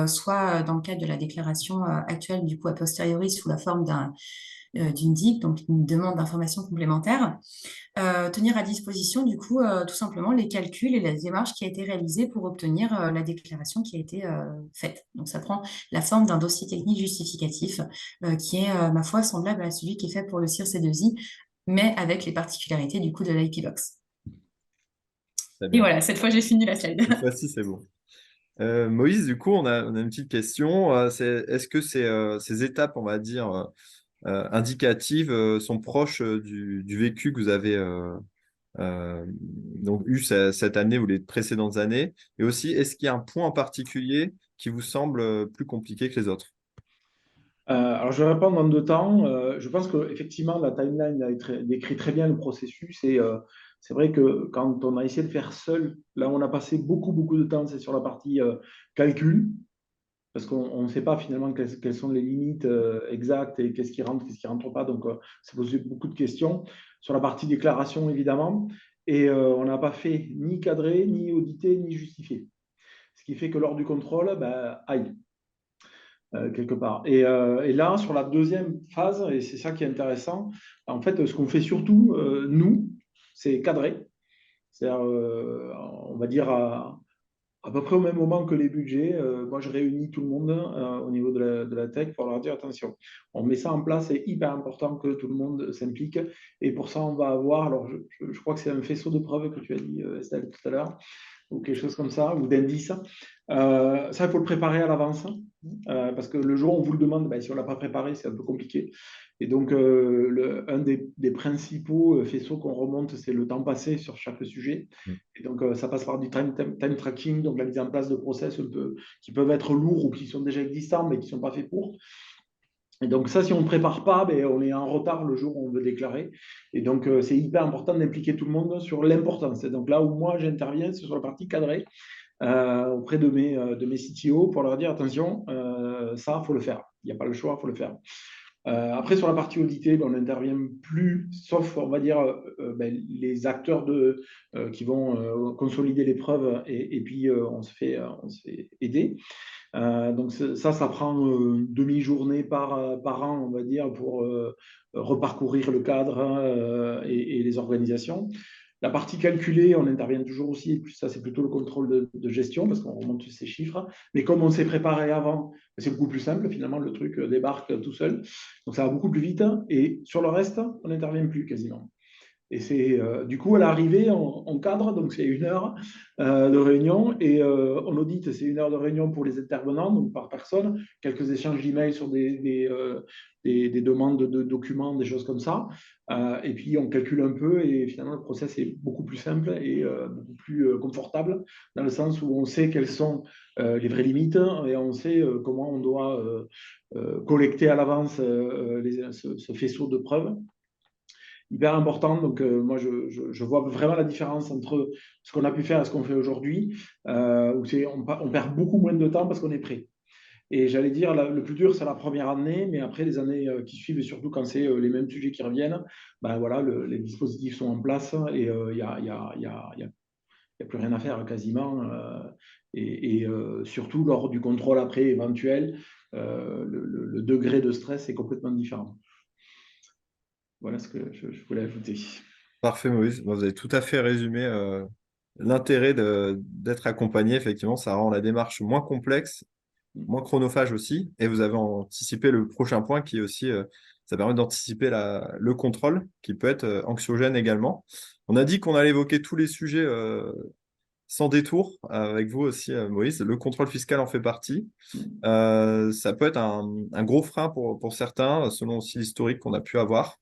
S2: soit dans le cadre de la déclaration actuelle du coup a posteriori sous la forme d'une DIC, donc une demande d'information complémentaire. Tenir à disposition, du coup, tout simplement les calculs et la démarche qui a été réalisée pour obtenir la déclaration qui a été faite. Donc, ça prend la forme d'un dossier technique justificatif qui est, ma foi, semblable à celui qui est fait pour le CIR-C2I, mais avec les particularités, du coup, de l'IPbox. Et voilà, cette fois, j'ai fini la slide.
S1: Cette fois-ci, c'est bon. Moïse, du coup, on a une petite question. Est-ce que ces étapes, on va dire, indicatives, sont proches du vécu que vous avez donc eu cette année ou les précédentes années? Et aussi, est-ce qu'il y a un point en particulier qui vous semble plus compliqué que les autres?
S3: Alors, je vais répondre en 2 temps. Je pense qu'effectivement, la timeline décrit très bien le processus. Et c'est vrai que quand on a essayé de faire seul, là, on a passé beaucoup, beaucoup de temps, c'est sur la partie calcul, parce qu'on ne sait pas finalement quelles sont les limites exactes et qu'est-ce qui rentre, qu'est-ce qui ne rentre pas. Donc, ça pose beaucoup de questions. Sur la partie déclaration, évidemment. Et on n'a pas fait ni cadré, ni audité, ni justifié. Ce qui fait que lors du contrôle, aïe, quelque part. Et là, sur la deuxième phase, et c'est ça qui est intéressant, en fait, ce qu'on fait surtout, nous, c'est cadrer. C'est-à-dire, on va dire, À peu près au même moment que les budgets, moi je réunis tout le monde au niveau de la tech pour leur dire attention, on met ça en place, c'est hyper important que tout le monde s'implique. Et pour ça, on va avoir, alors je crois que c'est un faisceau de preuves que tu as dit, Estelle, tout à l'heure, ou quelque chose comme ça, ou d'indices. Ça, il faut le préparer à l'avance, parce que le jour où on vous le demande, ben, si on ne l'a pas préparé, c'est un peu compliqué. Et donc, un des principaux faisceaux qu'on remonte, c'est le temps passé sur chaque sujet. Et donc, ça passe par du time tracking, donc la mise en place de process qui peuvent être lourds ou qui sont déjà existants, mais qui ne sont pas faits pour. Et donc ça, si on ne prépare pas, ben, on est en retard le jour où on veut déclarer. Et donc, c'est hyper important d'impliquer tout le monde sur l'importance. Et donc là où moi, j'interviens, c'est sur la partie cadrée auprès de mes CTO pour leur dire, attention, ça, il faut le faire. Il n'y a pas le choix, il faut le faire. Après, sur la partie auditée, ben, on n'intervient plus, sauf, on va dire, ben, les acteurs qui vont consolider les preuves et puis on se fait aider. Donc ça prend une demi-journée par an, on va dire, pour reparcourir le cadre et les organisations. La partie calculée, on intervient toujours aussi, ça c'est plutôt le contrôle de gestion parce qu'on remonte ces chiffres. Mais comme on s'est préparé avant, c'est beaucoup plus simple, finalement le truc débarque tout seul. Donc ça va beaucoup plus vite. Et sur le reste, on n'intervient plus quasiment. Et c'est du coup à l'arrivée, on cadre, donc c'est 1 heure de réunion, et on audite, c'est 1 heure de réunion pour les intervenants, donc par personne, quelques échanges d'emails sur des demandes de documents, des choses comme ça. Et puis on calcule un peu, et finalement le process est beaucoup plus simple et beaucoup plus confortable, dans le sens où on sait quelles sont les vraies limites, et on sait comment on doit collecter à l'avance ce faisceau de preuves hyper important. Donc, moi, je vois vraiment la différence entre ce qu'on a pu faire et ce qu'on fait aujourd'hui, où on perd beaucoup moins de temps parce qu'on est prêt. Et j'allais dire, le plus dur, c'est la première année, mais après, les années qui suivent, et surtout quand c'est les mêmes sujets qui reviennent, ben voilà, les dispositifs sont en place et il n'y a plus rien à faire quasiment. Et surtout, lors du contrôle après éventuel, le degré de stress est complètement différent. Voilà ce que je voulais ajouter.
S1: Parfait, Moïse. Bon, vous avez tout à fait résumé l'intérêt d'être accompagné. Effectivement, ça rend la démarche moins complexe, moins chronophage aussi. Et vous avez anticipé le prochain point qui est aussi, ça permet d'anticiper le contrôle qui peut être anxiogène également. On a dit qu'on allait évoquer tous les sujets sans détour avec vous aussi, Moïse. Le contrôle fiscal en fait partie. Ça peut être un gros frein pour certains, selon aussi l'historique qu'on a pu avoir.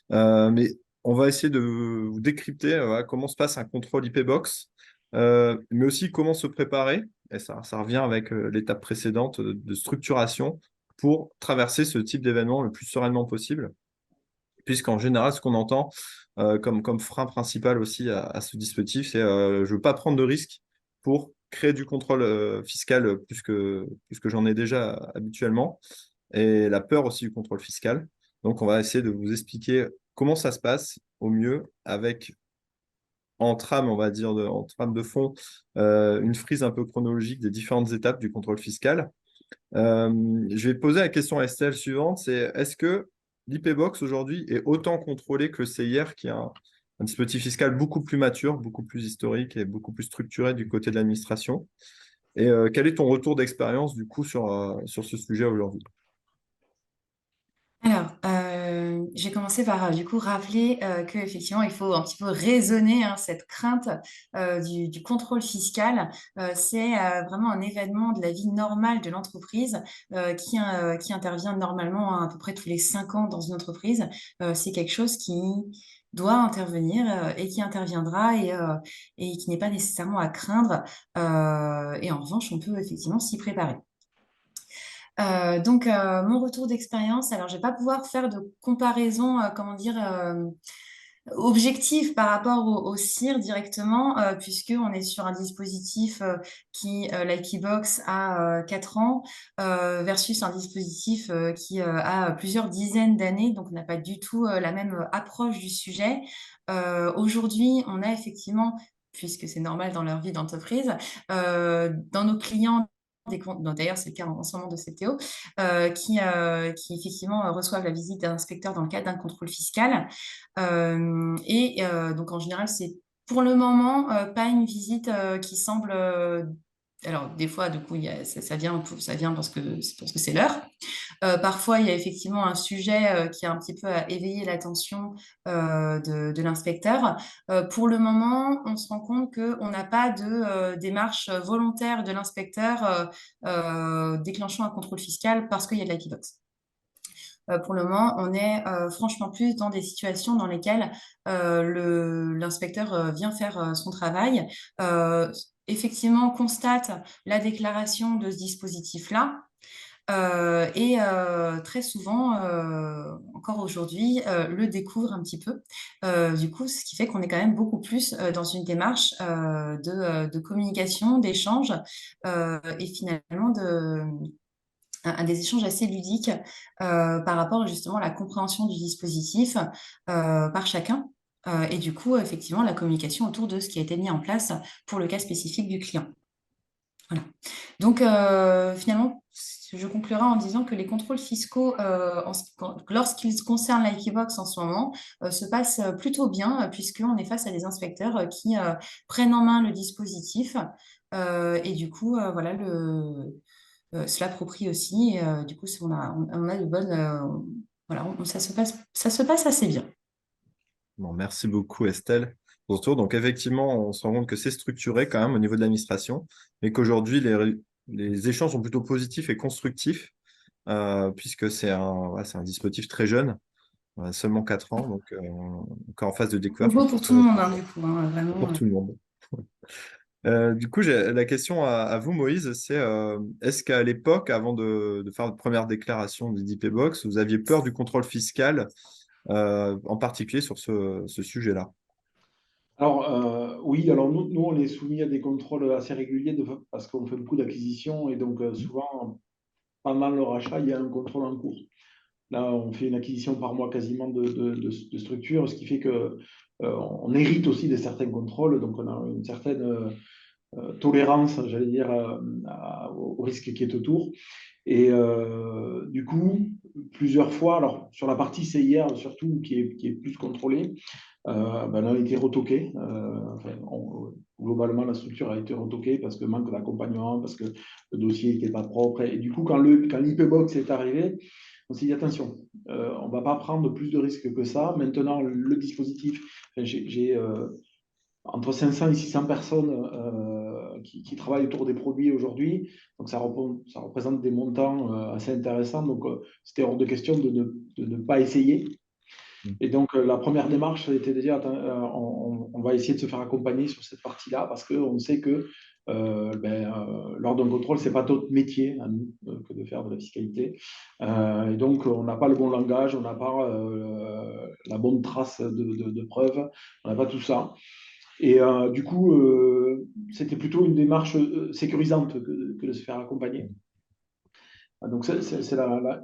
S1: Mais on va essayer de vous décrypter comment se passe un contrôle IP Box, mais aussi comment se préparer. Et ça revient avec l'étape précédente de structuration pour traverser ce type d'événement le plus sereinement possible. Puisqu'en général, ce qu'on entend comme frein principal aussi à ce dispositif, c'est je ne veux pas prendre de risques pour créer du contrôle fiscal plus que j'en ai déjà habituellement, et la peur aussi du contrôle fiscal. Donc, on va essayer de vous expliquer comment ça se passe au mieux avec, en trame, on va dire, en trame de fond, une frise un peu chronologique des différentes étapes du contrôle fiscal. Je vais poser la question à Estelle suivante, c'est est-ce que l'IP-Box aujourd'hui est autant contrôlé que le CIR, qui est un dispositif fiscal beaucoup plus mature, beaucoup plus historique et beaucoup plus structuré du côté de l'administration? Et quel est ton retour d'expérience du coup sur ce sujet aujourd'hui?
S2: Alors, j'ai commencé par du coup rappeler qu'effectivement, il faut un petit peu raisonner cette crainte du contrôle fiscal. C'est vraiment un événement de la vie normale de l'entreprise qui intervient normalement à peu près tous les 5 ans dans une entreprise. C'est quelque chose qui doit intervenir et qui interviendra et qui n'est pas nécessairement à craindre. Et en revanche, on peut effectivement s'y préparer. Donc, mon retour d'expérience, alors je ne vais pas pouvoir faire de comparaison, comment dire, objective par rapport au CIR directement, puisqu'on est sur un dispositif l'IP-Box, a 4 ans, versus un dispositif qui a plusieurs dizaines d'années, donc on n'a pas du tout la même approche du sujet. Aujourd'hui, on a effectivement, puisque c'est normal dans leur vie d'entreprise, dans nos clients, d'ailleurs c'est le cas en ce moment de CTO, qui effectivement reçoivent la visite d'un inspecteur dans le cadre d'un contrôle fiscal. Donc en général, c'est pour le moment pas une visite qui semble Alors, des fois, du coup, ça vient parce que c'est l'heure. Parfois, il y a effectivement un sujet qui a un petit peu à éveiller l'attention de l'inspecteur. Pour le moment, on se rend compte qu'on n'a pas de démarche volontaire de l'inspecteur déclenchant un contrôle fiscal parce qu'il y a de l'IP-Box. Pour le moment, on est franchement plus dans des situations dans lesquelles l'inspecteur vient faire son travail, effectivement constate la déclaration de ce dispositif-là, et très souvent, encore aujourd'hui, le découvre un petit peu. Du coup, ce qui fait qu'on est quand même beaucoup plus dans une démarche de communication, d'échange, et finalement des échanges assez ludiques par rapport justement à la compréhension du dispositif par chacun. Et du coup, effectivement, la communication autour de ce qui a été mis en place pour le cas spécifique du client. Voilà. Donc, finalement, je conclurai en disant que les contrôles fiscaux, lorsqu'ils concernent l'IP-Box en ce moment, se passent plutôt bien, puisqu'on est face à des inspecteurs qui prennent en main le dispositif. Et du coup, voilà, se l'approprie aussi. Et, du coup, on a de bonnes. Voilà, ça se passe assez bien.
S1: Bon, merci beaucoup, Estelle, pour ce tour. Donc, effectivement, on se rend compte que c'est structuré quand même au niveau de l'administration, mais qu'aujourd'hui, les échanges sont plutôt positifs et constructifs, puisque c'est un dispositif très jeune, seulement 4 ans, donc encore en phase de découverte.
S2: Nouveau pour tout le monde, hein, du coup, hein, vraiment.
S1: Pour tout le monde. Du coup, j'ai la question à vous, Moïse, c'est est-ce qu'à l'époque, avant de faire votre première déclaration d'IDP Box, vous aviez peur du contrôle fiscal, en particulier sur ce sujet-là?
S3: Alors, oui, alors nous, on est soumis à des contrôles assez réguliers parce qu'on fait beaucoup d'acquisitions et donc souvent, pendant le rachat, il y a un contrôle en cours. Là, on fait une acquisition par mois quasiment de structures, ce qui fait que on hérite aussi de certains contrôles, donc on a une certaine tolérance, j'allais dire, au risque qui est autour. Et du coup, plusieurs fois, alors sur la partie CIR surtout, qui est plus contrôlée, ben, on a été retoqué. Globalement, la structure a été retoquée parce que manque d'accompagnement, parce que le dossier n'était pas propre. Et du coup, quand l'IP-Box est arrivé, on s'est dit attention, on ne va pas prendre plus de risques que ça. Maintenant, le dispositif, j'ai entre 500 et 600 personnes qui travaillent autour des produits aujourd'hui. Donc, ça représente des montants assez intéressants. Donc, c'était hors de question de ne pas essayer. Et donc, la première démarche, c'était de dire, attends, on va essayer de se faire accompagner sur cette partie-là parce qu'on sait que lors d'un contrôle, ce n'est pas notre métier à nous que de faire de la fiscalité. Et donc, on n'a pas le bon langage, on n'a pas la bonne trace de preuves, on n'a pas tout ça. Et du coup, c'était plutôt une démarche sécurisante que de se faire accompagner. Donc,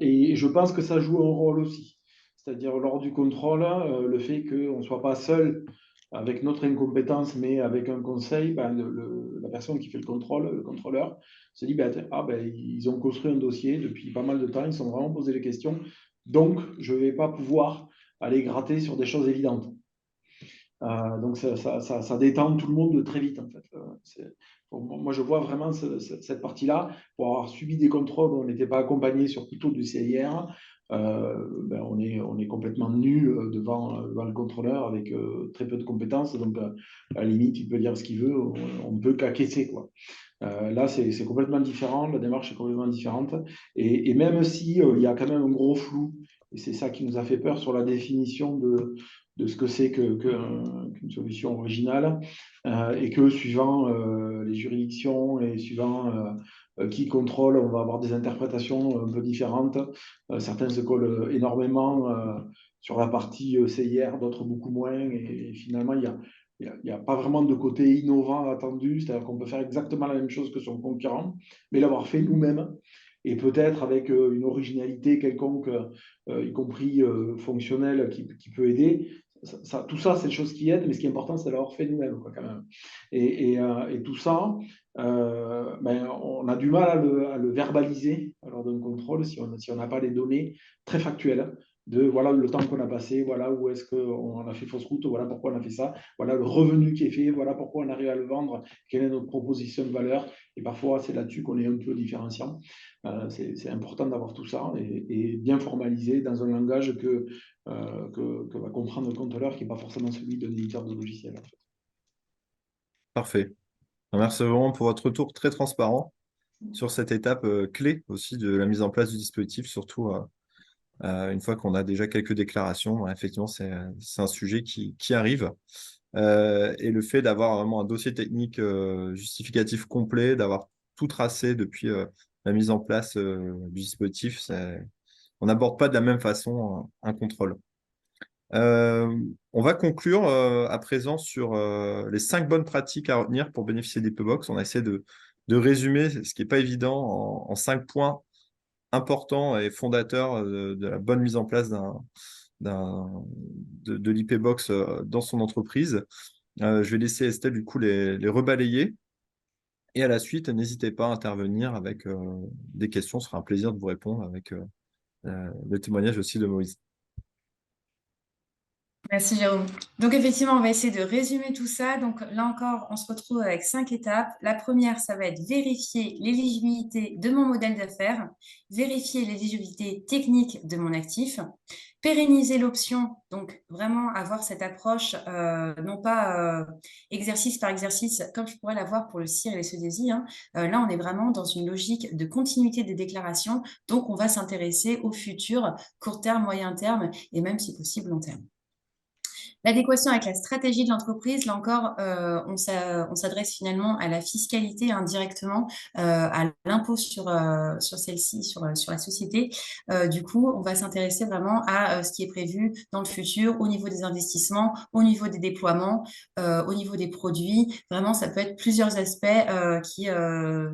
S3: et je pense que ça joue un rôle aussi. C'est-à-dire, lors du contrôle, le fait qu'on ne soit pas seul avec notre incompétence, mais avec un conseil, ben, la personne qui fait le contrôle, le contrôleur, se dit ils ont construit un dossier depuis pas mal de temps, ils se sont vraiment posé des questions, donc je ne vais pas pouvoir aller gratter sur des choses évidentes. Donc ça détend tout le monde très vite en fait. Moi je vois vraiment cette partie-là, pour avoir subi des contrôles où on n'était pas accompagné sur plutôt du CIR, on est complètement nu devant le contrôleur avec très peu de compétences, donc à la limite il peut dire ce qu'il veut, on ne peut qu'acquiescer quoi. Là c'est complètement différent, la démarche est complètement différente, et même si il y a quand même un gros flou, et c'est ça qui nous a fait peur sur la définition de ce que c'est qu'une solution originale, et que suivant les juridictions et suivant qui contrôle, on va avoir des interprétations un peu différentes. Certains se collent énormément sur la partie CIR, d'autres beaucoup moins, et finalement, il n'y a pas vraiment de côté innovant attendu, c'est-à-dire qu'on peut faire exactement la même chose que son concurrent, mais l'avoir fait nous-mêmes, et peut-être avec une originalité quelconque, y compris fonctionnelle, qui peut aider. Tout ça, c'est des choses qui aident, mais ce qui est important, c'est l'avoir fait nous-mêmes, quand même. Et tout ça, on a du mal à le verbaliser lors d'un contrôle si on n'a pas les données très factuelles. de voilà le temps qu'on a passé, voilà où est-ce qu'on a fait fausse route, voilà pourquoi on a fait ça, voilà le revenu qui est fait, voilà pourquoi on arrive à le vendre, quelle est notre proposition de valeur. Et parfois, c'est là-dessus qu'on est un peu différenciant. C'est important d'avoir tout ça et bien formalisé dans un langage que va comprendre le contrôleur, qui n'est pas forcément celui d'un éditeur de logiciel. En fait.
S1: Parfait. Merci vraiment pour votre retour très transparent sur cette étape clé aussi de la mise en place du dispositif, surtout une fois qu'on a déjà quelques déclarations. Ouais, effectivement, c'est un sujet qui arrive. Et le fait d'avoir vraiment un dossier technique justificatif complet, d'avoir tout tracé depuis la mise en place du dispositif, on n'aborde pas de la même façon un contrôle. On va conclure à présent sur les 5 bonnes pratiques à retenir pour bénéficier des P-Box. On a essayé de résumer, ce qui n'est pas évident, en 5 points importants et fondateurs de la bonne mise en place de l'IP-Box dans son entreprise. Je vais laisser Estelle du coup les rebalayer. Et à la suite, n'hésitez pas à intervenir avec des questions. Ce sera un plaisir de vous répondre avec le témoignage aussi de Moïse.
S2: Merci Jérôme. Donc effectivement, on va essayer de résumer tout ça. Donc là encore, on se retrouve avec 5 étapes. La première, ça va être vérifier l'éligibilité de mon modèle d'affaires, vérifier l'éligibilité technique de mon actif, pérenniser l'option, donc vraiment avoir cette approche, non pas exercice par exercice, comme je pourrais l'avoir pour le CIR et les CEDESI. Là, on est vraiment dans une logique de continuité des déclarations. Donc, on va s'intéresser au futur, court terme, moyen terme et même si possible long terme. L'adéquation avec la stratégie de l'entreprise, là encore, on s'adresse finalement à la fiscalité indirectement, à l'impôt sur celle-ci, sur la société. Du coup, on va s'intéresser vraiment à ce qui est prévu dans le futur au niveau des investissements, au niveau des déploiements, au niveau des produits. Vraiment, ça peut être plusieurs aspects qui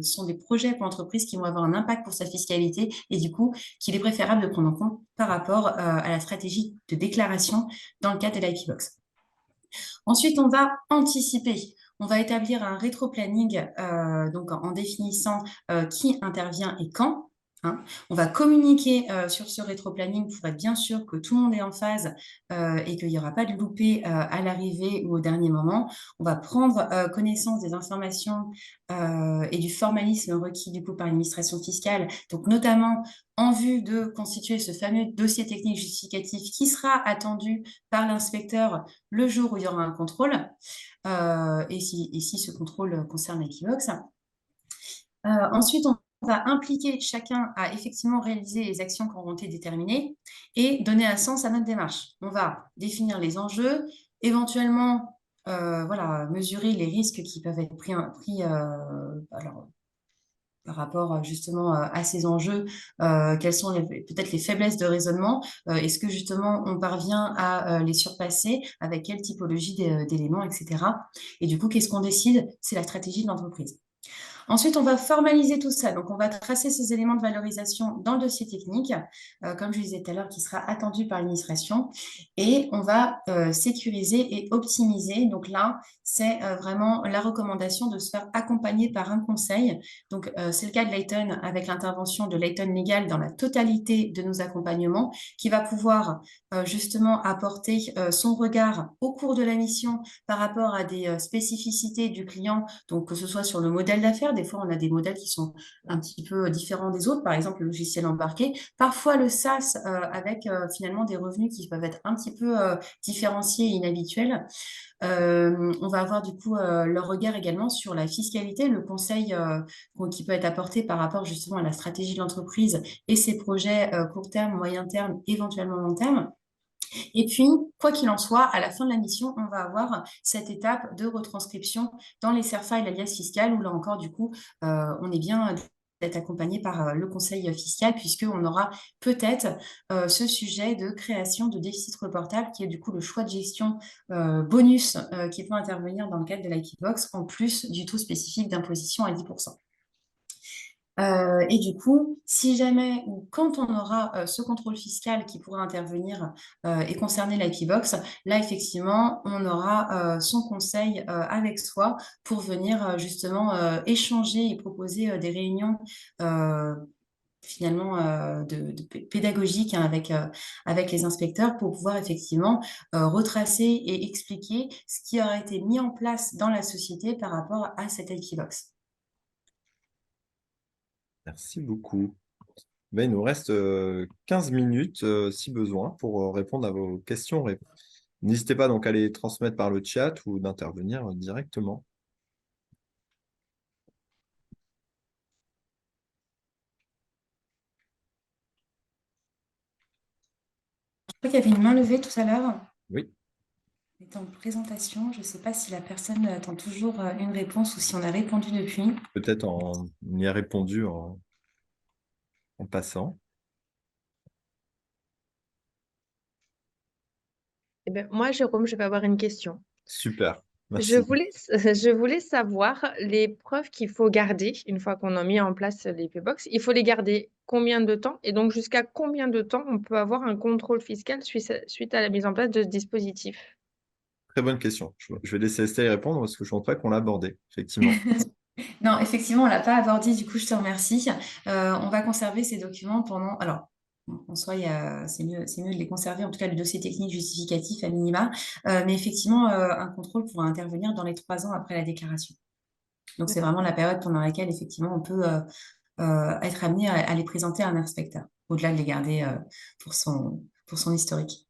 S2: sont des projets pour l'entreprise qui vont avoir un impact pour sa fiscalité et du coup, qu'il est préférable de prendre en compte par rapport à la stratégie de déclaration dans le cadre de l'IP-Box. Ensuite, on va anticiper. On va établir un rétro-planning donc en définissant qui intervient et quand. On va communiquer sur ce rétro-planning pour être bien sûr que tout le monde est en phase et qu'il n'y aura pas de loupé à l'arrivée ou au dernier moment. On va prendre connaissance des informations et du formalisme requis du coup par l'administration fiscale, donc notamment en vue de constituer ce fameux dossier technique justificatif qui sera attendu par l'inspecteur le jour où il y aura un contrôle, et si ce contrôle concerne l'Equivox. Ensuite, on va impliquer chacun à effectivement réaliser les actions qui auront été déterminées et donner un sens à notre démarche. On va définir les enjeux, éventuellement voilà, mesurer les risques qui peuvent être pris alors, par rapport justement à ces enjeux, quelles sont peut-être les faiblesses de raisonnement, est-ce que justement on parvient à les surpasser, avec quelle typologie d'éléments, etc. Et du coup, qu'est-ce qu'on décide? C'est la stratégie de l'entreprise. Ensuite, on va formaliser tout ça. Donc, on va tracer ces éléments de valorisation dans le dossier technique, comme je disais tout à l'heure, qui sera attendu par l'administration. Et on va sécuriser et optimiser. Donc là, c'est vraiment la recommandation de se faire accompagner par un conseil. Donc, c'est le cas de Layton avec l'intervention de Layton Legal dans la totalité de nos accompagnements, qui va pouvoir justement apporter son regard au cours de la mission par rapport à des spécificités du client, donc que ce soit sur le modèle d'affaires. Des fois, on a des modèles qui sont un petit peu différents des autres, par exemple le logiciel embarqué. Parfois, le SaaS avec finalement des revenus qui peuvent être un petit peu différenciés et inhabituels. On va avoir du coup leur regard également sur la fiscalité, le conseil qui peut être apporté par rapport justement à la stratégie de l'entreprise et ses projets court terme, moyen terme, éventuellement long terme. Et puis, quoi qu'il en soit, à la fin de la mission, on va avoir cette étape de retranscription dans les CERFA et l'alias fiscal, où là encore, du coup, on est bien d'être accompagné par le conseil fiscal, puisqu'on aura peut-être ce sujet de création de déficit reportable, qui est du coup le choix de gestion bonus qui peut intervenir dans le cadre de l'IP-Box, en plus du taux spécifique d'imposition à 10%. Et du coup, si jamais ou quand on aura ce contrôle fiscal qui pourra intervenir et concerner l'IP-Box, là, effectivement, on aura son conseil avec soi pour venir justement échanger et proposer des réunions finalement pédagogique, hein, avec les inspecteurs pour pouvoir effectivement retracer et expliquer ce qui aurait été mis en place dans la société par rapport à cette Equivox.
S1: Merci beaucoup. Ben, il nous reste 15 minutes si besoin pour répondre à vos questions. N'hésitez pas donc à les transmettre par le chat ou d'intervenir directement.
S2: Je crois qu'il y avait une main levée tout à l'heure.
S1: Oui,
S2: Était en présentation. Je ne sais pas si la personne attend toujours une réponse ou si on a répondu depuis.
S1: peut-être on y a répondu en passant.
S4: Eh ben, moi, Jérôme, je vais avoir une question.
S1: Super,
S4: Je
S1: merci.
S4: voulais, je voulais savoir les preuves qu'il faut garder une fois qu'on a mis en place les Paybox. Il faut les garder combien de temps? Et donc, jusqu'à combien de temps on peut avoir un contrôle fiscal suite à la mise en place de ce dispositif?
S1: Très bonne question. Je vais laisser Estelle y répondre parce que je ne pense pas qu'on l'a abordé, effectivement.
S2: Non, effectivement, on ne l'a pas abordé, du coup, je te remercie. On va conserver ces documents pendant. Alors, en soi, c'est mieux de les conserver, en tout cas le dossier technique justificatif à minima. Mais effectivement, un contrôle pourra intervenir dans les 3 ans après la déclaration. Donc, c'est vraiment la période pendant laquelle, effectivement, on peut être amené à les présenter à un inspecteur, au-delà de les garder pour son historique.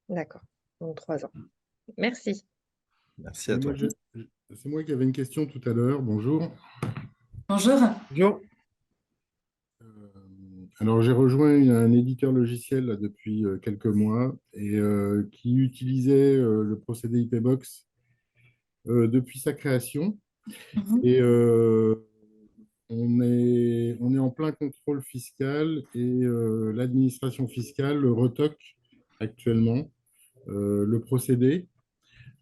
S4: D'accord, donc 3 ans. Merci.
S1: Merci à
S5: Et moi,
S1: toi.
S5: c'est moi qui avais une question tout à l'heure. Bonjour.
S2: Bonjour.
S4: Bonjour.
S5: Alors, j'ai rejoint un éditeur logiciel là, depuis quelques mois et qui utilisait le procédé IPbox depuis sa création.
S2: Mhm.
S5: Et on est en plein contrôle fiscal et l'administration fiscale retoque actuellement le procédé.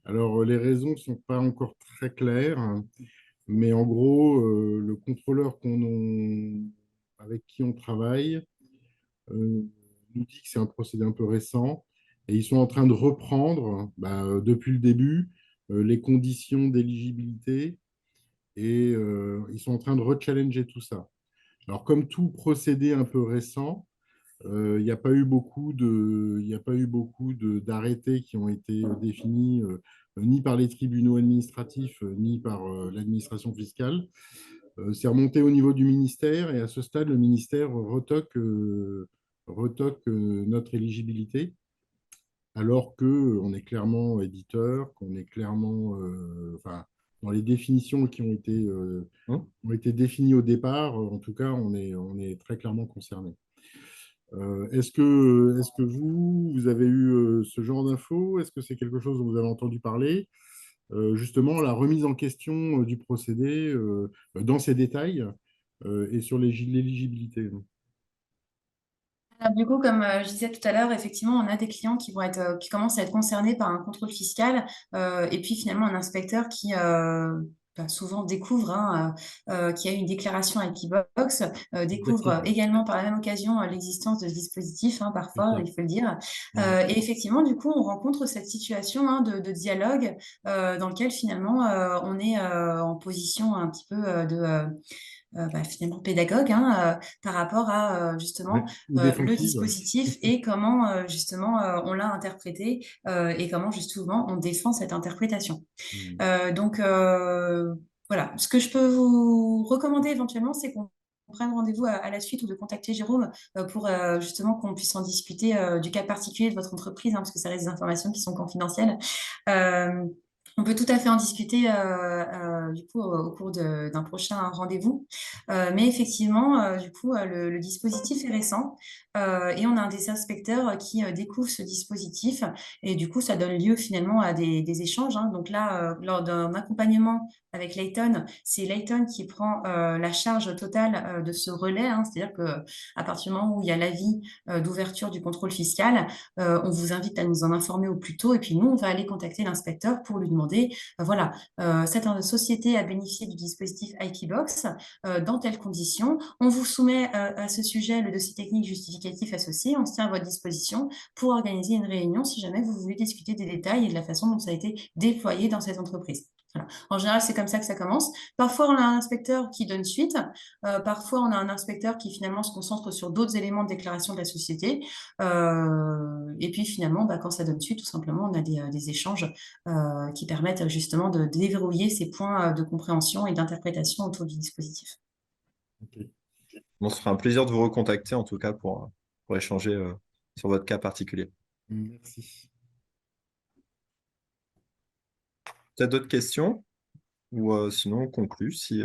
S5: Alors, les raisons ne sont pas encore très claires, hein, mais en gros, le contrôleur avec qui on travaille nous dit que c'est un procédé un peu récent et ils sont en train de reprendre, depuis le début, les conditions d'éligibilité et ils sont en train de rechallenger tout ça. Alors, comme tout procédé un peu récent, il n'y a pas eu beaucoup d'arrêtés qui ont été définis ni par les tribunaux administratifs, ni par l'administration fiscale. C'est remonté au niveau du ministère et à ce stade, le ministère retoque notre éligibilité alors qu'on est clairement éditeur, qu'on est clairement, enfin, dans les définitions qui ont été définies au départ, en tout cas, on est très clairement concerné. Est-ce que vous avez eu ce genre d'infos? Est-ce que c'est quelque chose dont vous avez entendu parler? Justement, la remise en question du procédé dans ses détails et sur l'éligibilité.
S2: Alors, du coup, comme je disais tout à l'heure, effectivement, on a des clients qui commencent à être concernés par un contrôle fiscal et puis finalement un inspecteur qui souvent découvre qu'il y a eu une déclaration à Equibox, découvre
S5: Exactement.
S2: également par la même occasion l'existence de ce dispositif,
S5: C'est
S2: parfois,
S5: ça.
S2: il faut le dire.
S5: Ouais.
S2: Et effectivement, du coup, on rencontre cette situation de dialogue dans lequel finalement on est en position un petit peu finalement pédagogue par rapport à justement
S5: Ou
S2: le
S5: défensive.
S2: dispositif et comment justement on l'a interprété et comment justement on défend cette interprétation.
S5: Mm.
S2: Donc voilà, ce que je peux vous recommander éventuellement, c'est qu'on prenne rendez-vous à la suite ou de contacter Jérôme pour justement qu'on puisse en discuter du cas particulier de votre entreprise, parce que ça reste des informations qui sont confidentielles. Euh, on peut tout à fait en discuter du coup au cours d'un prochain rendez-vous. Mais effectivement, du coup, le dispositif est récent et on a un des inspecteurs qui découvre ce dispositif et du coup, ça donne lieu finalement à des échanges. Donc là, lors d'un accompagnement avec Layton, c'est Layton qui prend la charge totale de ce relais. C'est-à-dire que à partir du moment où il y a l'avis d'ouverture du contrôle fiscal, on vous invite à nous en informer au plus tôt et puis nous, on va aller contacter l'inspecteur pour lui demander, voilà, cette société a bénéficié du dispositif Aikibox dans telles conditions. On vous soumet à ce sujet le dossier technique justificatif associé. On se tient à votre disposition pour organiser une réunion si jamais vous voulez discuter des détails et de la façon dont ça a été déployé dans cette entreprise. Voilà. En général, c'est comme ça que ça commence. Parfois, on a un inspecteur qui donne suite. Parfois, on a un inspecteur qui finalement se concentre sur d'autres éléments de déclaration de la société. Et puis finalement, quand ça donne suite, tout simplement, on a des échanges qui permettent justement de déverrouiller ces points de compréhension et d'interprétation autour du dispositif.
S5: Ok.
S1: Bon, ce sera un plaisir de vous recontacter en tout cas pour échanger sur votre cas particulier.
S5: Merci.
S1: Peut-être d'autres questions? Ou sinon, on conclut. Si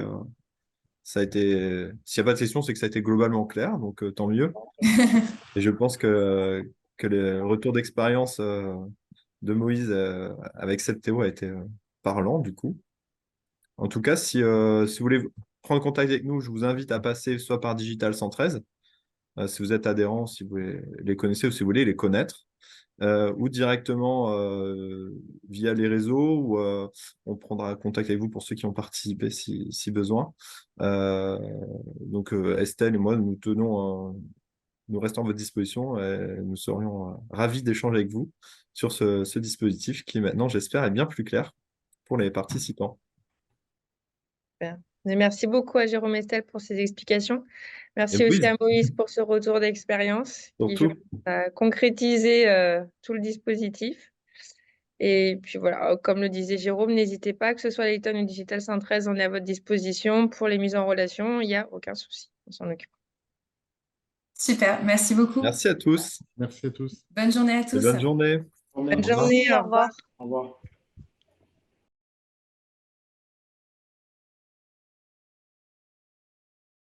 S1: ça a été... S'il n'y a pas de questions, c'est que ça a été globalement clair, donc tant mieux. Et je pense que le retour d'expérience de Moïse avec cette Théo a été parlant, du coup. En tout cas, si vous voulez prendre contact avec nous, je vous invite à passer soit par Digital 113, si vous êtes adhérent, si vous les connaissez ou si vous voulez les connaître, ou directement via les réseaux, ou on prendra contact avec vous pour ceux qui ont participé si besoin. Donc Estelle et moi, nous restons à votre disposition et nous serions ravis d'échanger avec vous sur ce dispositif qui maintenant, j'espère, est bien plus clair pour les participants.
S4: Super. Et merci beaucoup à Jérôme Estelle pour ces explications.
S1: Et
S4: Merci aussi
S1: Moïse,
S4: à Moïse pour ce retour d'expérience qui, je
S1: surtout.
S4: pense, a concrétisé tout le dispositif. Et puis voilà, comme le disait Jérôme, n'hésitez pas, que ce soit Layton ou Digital 113, on est à votre disposition pour les mises en relation. Il n'y a aucun souci, on s'en occupe.
S2: Super, merci beaucoup.
S1: Merci à tous
S5: Merci à tous.
S2: Bonne journée à
S1: et
S2: tous.
S1: bonne journée.
S4: Bonne
S3: Merci.
S4: journée, au revoir.
S3: Au revoir.